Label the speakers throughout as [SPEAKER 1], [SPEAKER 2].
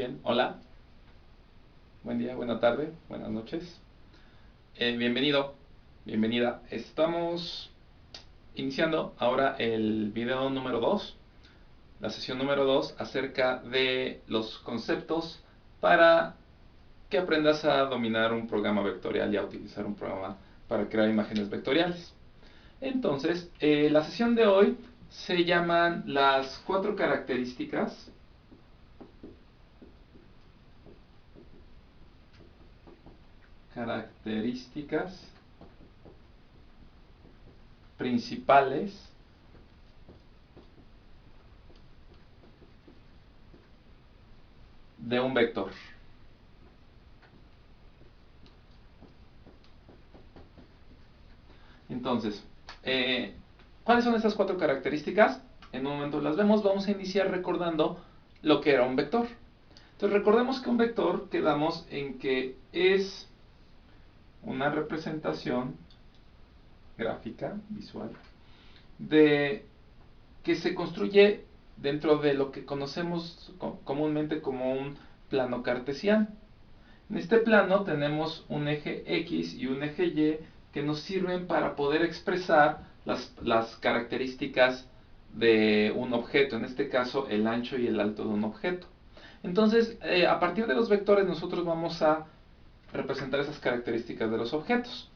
[SPEAKER 1] bien. Hola, buen día, buena tarde, buenas noches. Bienvenido, bienvenida. Estamos iniciando ahora el video número 2, la sesión número 2 acerca de los conceptos para que aprendas a dominar un programa vectorial y a utilizar un programa para crear imágenes vectoriales. Entonces, la sesión de hoy se llaman las 4 características principales de un vector. Entonces, ¿cuáles son estas 4 características? En un momento las vemos. Vamos a iniciar recordando lo que era un vector. Entonces, recordemos que un vector quedamos en que es una representación gráfica, visual, de que se construye dentro de lo que conocemos comúnmente como un plano cartesiano. En este plano tenemos un eje X y un eje Y que nos sirven para poder expresar las características de un objeto, en este caso el ancho y el alto de un objeto. Entonces, a partir de los vectores nosotros vamos a representar esas características de los objetos.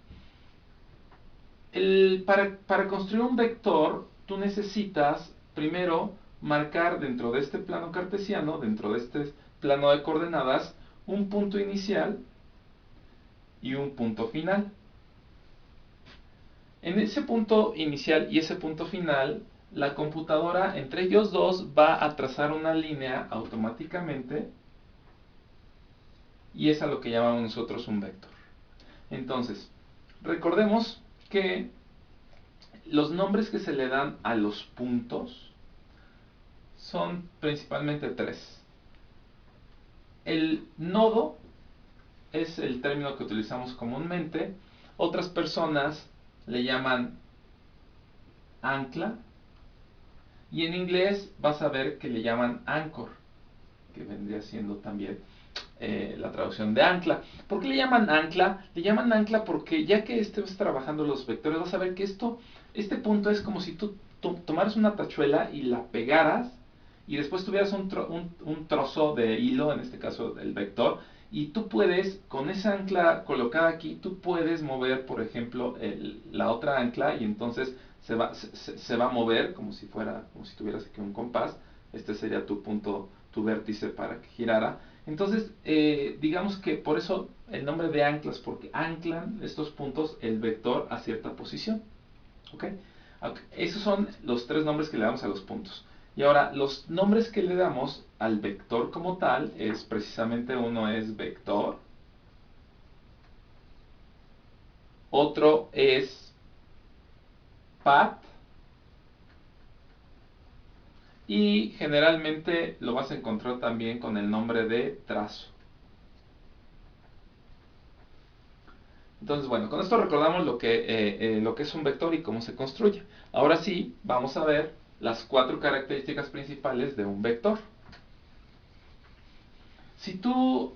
[SPEAKER 1] Para construir un vector, tú necesitas primero marcar dentro de este plano cartesiano, dentro de este plano de coordenadas, un punto inicial y un punto final. En ese punto inicial y ese punto final, la computadora entre ellos dos va a trazar una línea automáticamente y es a lo que llamamos nosotros un vector. Entonces, recordemos que los nombres que se le dan a los puntos son principalmente 3. El nodo es el término que utilizamos comúnmente. Otras personas le llaman ancla. Y en inglés vas a ver que le llaman anchor, que vendría siendo también la traducción de ancla. ¿Por qué le llaman ancla? Le llaman ancla porque ya que estés trabajando los vectores, vas a ver que este punto es como si tú tomaras una tachuela y la pegaras y después tuvieras un trozo de hilo, en este caso del vector, y tú puedes, con esa ancla colocada aquí, tú puedes mover, por ejemplo, la otra ancla y entonces se va a mover como si tuvieras aquí un compás. Este sería tu punto, tu vértice para que girara. Entonces, digamos que por eso el nombre de anclas, porque anclan estos puntos el vector a cierta posición. ¿Ok? Esos son los 3 nombres que le damos a los puntos. Y ahora, los nombres que le damos al vector como tal es precisamente, uno es vector, otro es path, y generalmente lo vas a encontrar también con el nombre de trazo. Entonces, bueno, con esto recordamos lo que es un vector y cómo se construye. Ahora sí, vamos a ver las 4 características principales de un vector. Si tú,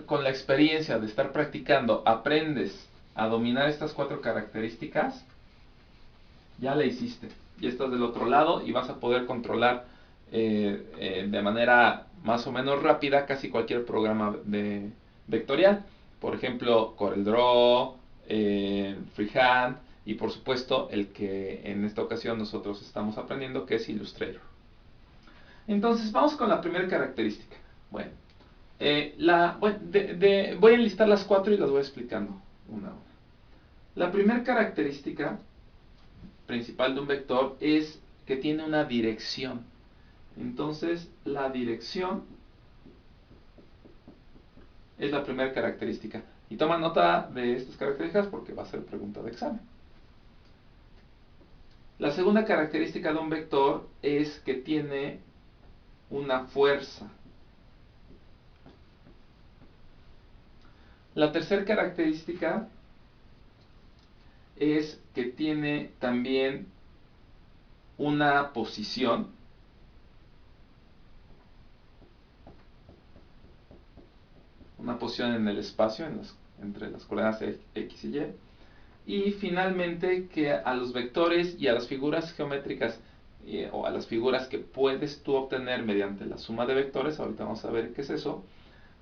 [SPEAKER 1] con la experiencia de estar practicando, aprendes a dominar estas 4 características, ya la hiciste. Ya estás del otro lado y vas a poder controlar de manera más o menos rápida casi cualquier programa vectorial. Por ejemplo, CorelDRAW, Freehand y por supuesto el que en esta ocasión nosotros estamos aprendiendo, que es Illustrator. Entonces vamos con la primera característica. Bueno, voy a enlistar las 4 y las voy explicando una a una. La primera característica principal de un vector es que tiene una dirección. Entonces, la dirección es la primera característica. Y toma nota de estas características porque va a ser pregunta de examen. La segunda característica de un vector es que tiene una fuerza. La tercera característica es que tiene también una posición. una posición en el espacio entre las coordenadas X y Y. Y finalmente que a los vectores y a las figuras geométricas o a las figuras que puedes tú obtener mediante la suma de vectores, ahorita vamos a ver qué es eso,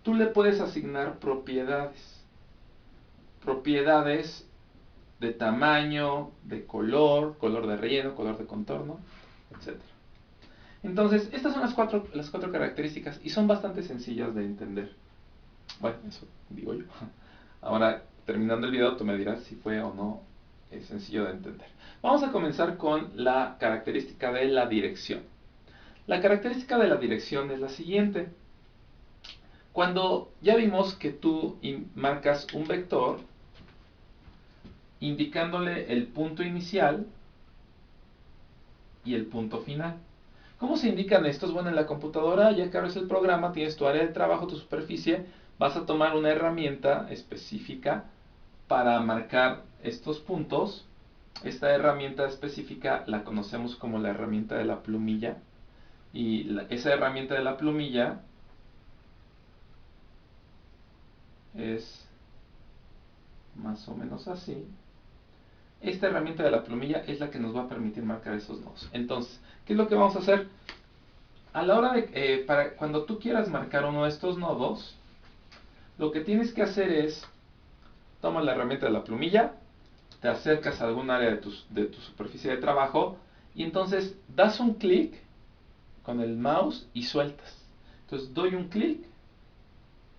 [SPEAKER 1] tú le puedes asignar propiedades. Propiedades de tamaño, de color, color de relleno, color de contorno, etc. Entonces, estas son las cuatro características y son bastante sencillas de entender. Bueno, eso digo yo. Ahora, terminando el video, tú me dirás si fue o no sencillo de entender. Vamos a comenzar con la característica de la dirección. La característica de la dirección es la siguiente. Cuando ya vimos que tú marcas un vector, indicándole el punto inicial y el punto final. ¿Cómo se indican estos? Bueno, en la computadora, ya que abres el programa, tienes tu área de trabajo, tu superficie, vas a tomar una herramienta específica para marcar estos puntos. Esta herramienta específica la conocemos como la herramienta de la plumilla. Y esa herramienta de la plumilla es más o menos así. Esta herramienta de la plumilla es la que nos va a permitir marcar esos nodos. Entonces, ¿qué es lo que vamos a hacer? A la hora de, cuando tú quieras marcar uno de estos nodos, lo que tienes que hacer es, tomas la herramienta de la plumilla, te acercas a algún área de tu superficie de trabajo, y entonces das un clic con el mouse y sueltas. Entonces doy un clic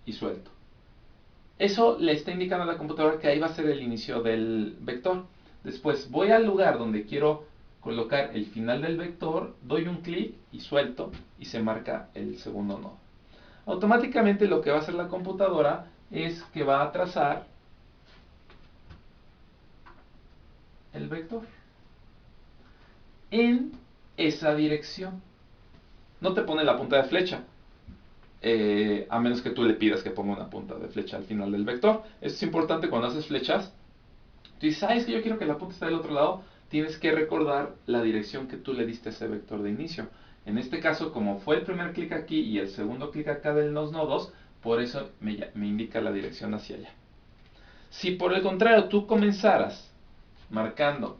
[SPEAKER 1] y suelto. Eso le está indicando a la computadora que ahí va a ser el inicio del vector. Después voy al lugar donde quiero colocar el final del vector, doy un clic y suelto y se marca el segundo nodo. Automáticamente lo que va a hacer la computadora es que va a trazar el vector en esa dirección. No te pone la punta de flecha, a menos que tú le pidas que ponga una punta de flecha al final del vector. Esto es importante cuando haces flechas. Tú dices, es que yo quiero que la punta esté del otro lado, tienes que recordar la dirección que tú le diste a ese vector de inicio. En este caso, como fue el primer clic aquí y el segundo clic acá de los nodos, por eso me indica la dirección hacia allá. Si por el contrario tú comenzaras marcando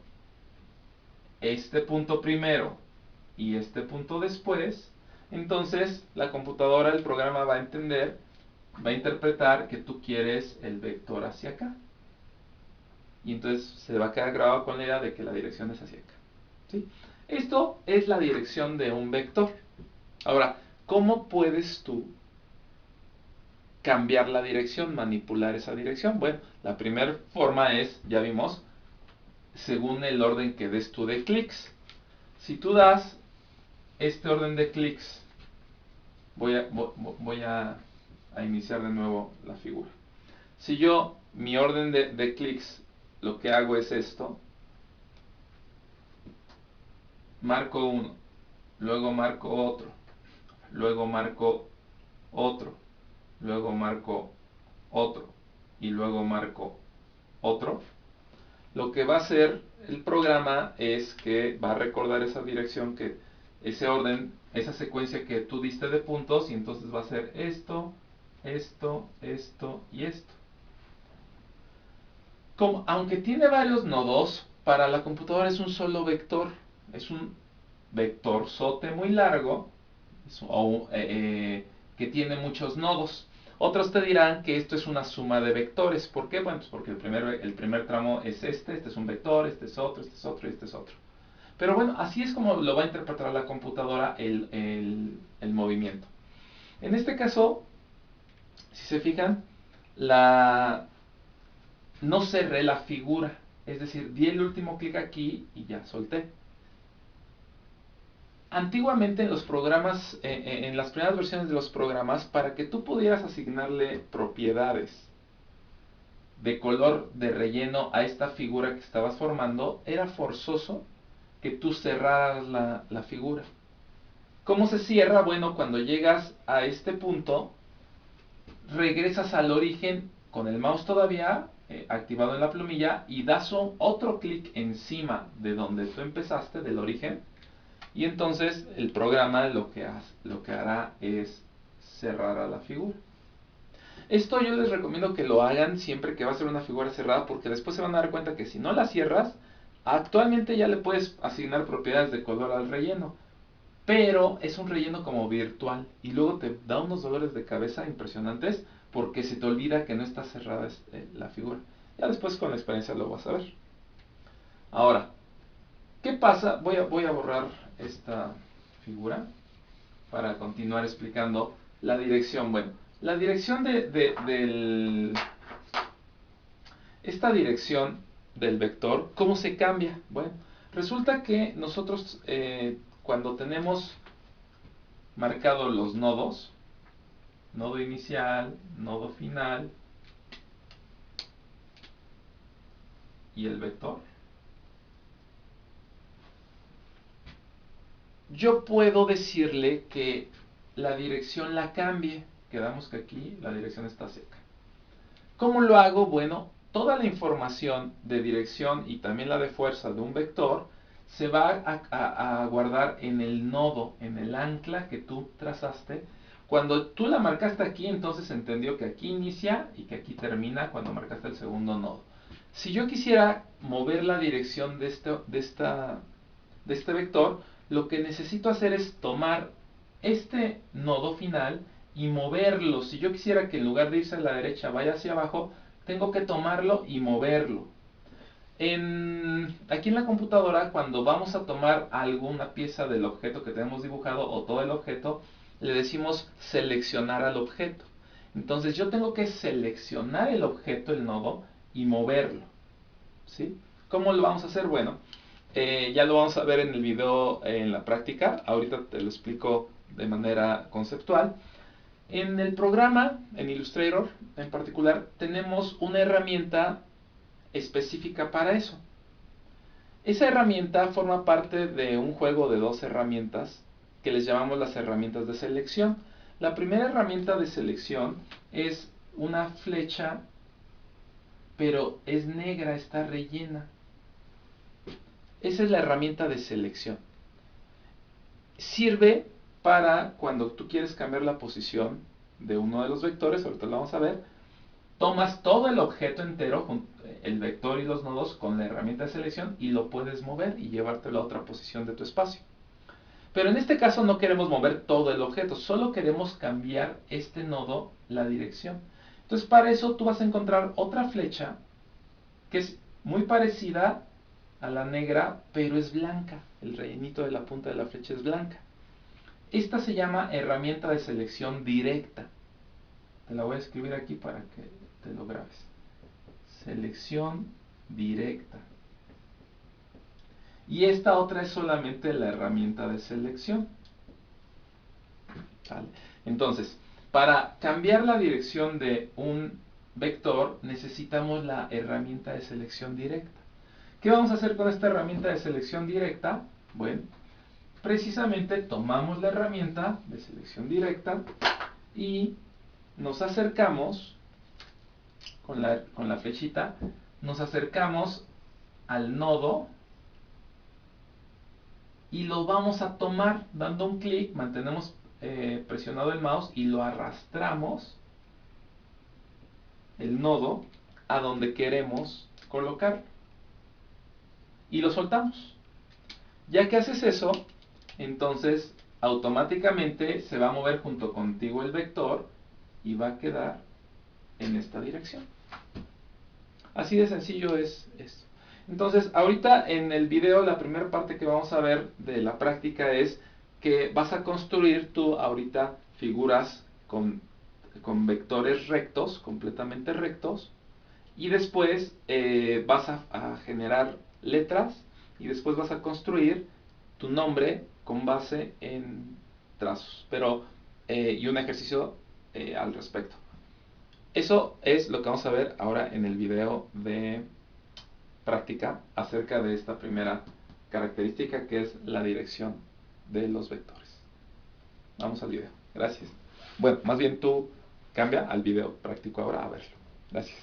[SPEAKER 1] este punto primero y este punto después, entonces la computadora, el programa va a entender, va a interpretar que tú quieres el vector hacia acá. Y entonces se va a quedar grabado con la idea de que la dirección es hacia acá. ¿Sí? Esto es la dirección de un vector. Ahora, ¿cómo puedes tú cambiar la dirección, manipular esa dirección? Bueno, la primera forma es, ya vimos, según el orden que des tú de clics. Si tú das este orden de clics, voy a iniciar de nuevo la figura. Si yo, mi orden de clics, lo que hago es esto, marco uno, luego marco otro, luego marco otro, luego marco otro y luego marco otro, lo que va a hacer el programa es que va a recordar esa dirección, ese orden, esa secuencia que tú diste de puntos, y entonces va a hacer esto, esto, esto y esto. Aunque tiene varios nodos, para la computadora es un solo vector, es un vectorzote muy largo, que tiene muchos nodos. Otros te dirán que esto es una suma de vectores. ¿Por qué? Bueno, pues porque el primer tramo es este es un vector, este es otro y este es otro. Pero bueno, así es como lo va a interpretar la computadora el movimiento. En este caso, si se fijan, no cerré la figura. Es decir, di el último clic aquí y ya solté. Antiguamente en los programas, en las primeras versiones de los programas, para que tú pudieras asignarle propiedades de color de relleno a esta figura que estabas formando, era forzoso que tú cerraras la figura. ¿Cómo se cierra? Bueno, cuando llegas a este punto, regresas al origen con el mouse todavía activado en la plumilla y das otro clic encima de donde tú empezaste, del origen. Y entonces el programa lo que hará es cerrar a la figura. Esto yo les recomiendo que lo hagan siempre que va a ser una figura cerrada, porque después se van a dar cuenta que si no la cierras, actualmente ya le puedes asignar propiedades de color al relleno, pero es un relleno como virtual y luego te da unos dolores de cabeza impresionantes porque se te olvida que no está cerrada la figura. Ya después con la experiencia lo vas a ver. Ahora, ¿qué pasa? Voy a borrar esta figura para continuar explicando la dirección. Bueno, la dirección esta dirección del vector, ¿cómo se cambia? Bueno, resulta que nosotros cuando tenemos marcados los nodos, nodo inicial, nodo final y el vector, yo puedo decirle que la dirección la cambie. Quedamos que aquí la dirección está seca. ¿Cómo lo hago? Bueno, toda la información de dirección y también la de fuerza de un vector se va a guardar en el nodo, en el ancla que tú trazaste. Cuando tú la marcaste aquí, entonces entendió que aquí inicia y que aquí termina cuando marcaste el segundo nodo. Si yo quisiera mover la dirección de este vector, lo que necesito hacer es tomar este nodo final y moverlo. Si yo quisiera que en lugar de irse a la derecha vaya hacia abajo, tengo que tomarlo y moverlo. Aquí en la computadora, cuando vamos a tomar alguna pieza del objeto que tenemos dibujado o todo el objeto, le decimos seleccionar al objeto. Entonces yo tengo que seleccionar el objeto, el nodo, y moverlo. ¿Sí? ¿Cómo lo vamos a hacer? Bueno, ya lo vamos a ver en el video en la práctica. Ahorita te lo explico de manera conceptual. En el programa, en Illustrator en particular, tenemos una herramienta específica para eso. Esa herramienta forma parte de un juego de dos herramientas que les llamamos las herramientas de selección. La primera herramienta de selección es una flecha, pero es negra, está rellena. Esa es la herramienta de selección. Sirve para cuando tú quieres cambiar la posición de uno de los vectores, ahorita lo vamos a ver, tomas todo el objeto entero, el vector y los nodos, con la herramienta de selección y lo puedes mover y llevártelo a otra posición de tu espacio. Pero en este caso no queremos mover todo el objeto, solo queremos cambiar este nodo, la dirección. Entonces para eso tú vas a encontrar otra flecha que es muy parecida a la negra, pero es blanca. El rellenito de la punta de la flecha es blanca. Esta se llama herramienta de selección directa. Te la voy a escribir aquí para que te lo grabes. Selección directa. Y esta otra es solamente la herramienta de selección. ¿Vale? Entonces, para cambiar la dirección de un vector necesitamos la herramienta de selección directa. ¿Qué vamos a hacer con esta herramienta de selección directa? Bueno, precisamente tomamos la herramienta de selección directa y nos acercamos con la flechita, nos acercamos al nodo y lo vamos a tomar dando un clic, mantenemos presionado el mouse y lo arrastramos el nodo a donde queremos colocar y lo soltamos. Ya que haces eso, entonces automáticamente se va a mover junto contigo el vector y va a quedar en esta dirección. Así de sencillo es esto. Entonces, ahorita en el video, la primera parte que vamos a ver de la práctica es que vas a construir tú ahorita figuras con vectores rectos, completamente rectos, y después vas a generar letras y después vas a construir tu nombre con base en trazos, pero y un ejercicio al respecto. Eso es lo que vamos a ver ahora en el video de práctica acerca de esta primera característica que es la dirección de los vectores. Vamos al video. Gracias. Bueno, más bien tú cambia al video práctico ahora a verlo. Gracias.